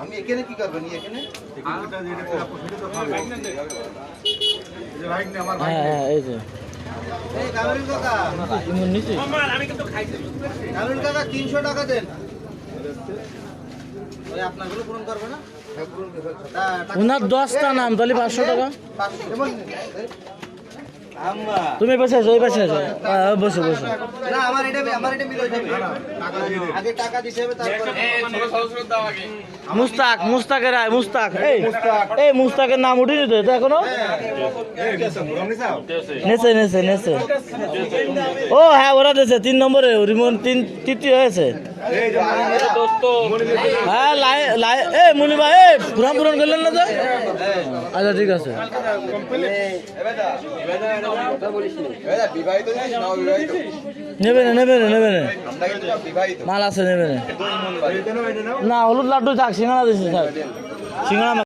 আমি এখানে কি করবেন এখানে? হ্যাঁ এই যে এই কামরুল কাকা, কামরুল কাকা 300 টাকা দেন। ওই আপনাগুলো পূরণ করবে না? ওনার 10টা নাম তাহলে 500 টাকা। তুমি বসে আছো, ওই বসে আছো। বসো বসো। না আমার এটা মিলে যাবে। আগে টাকা দিতে হবে তারপরে মুস্তাকের আয় মুস্তাক। এই মুস্তাকের নাম উঠিনি তো এটা এখনো। নেছে ও হ্যাঁ ওরা দিয়েছে 3 নম্বরে রিমন তৃতীয় হয়েছে। হ্যাঁ এই মুনি ভাই পূরণ করলেন না তো? আচ্ছা ঠিক আছে। নেবে না মাল আছে নেবে না। হলুদ লাড্ডু থাক সিঙ্গাড়া দিচ্ছে থাক সিঙ্গাড়া।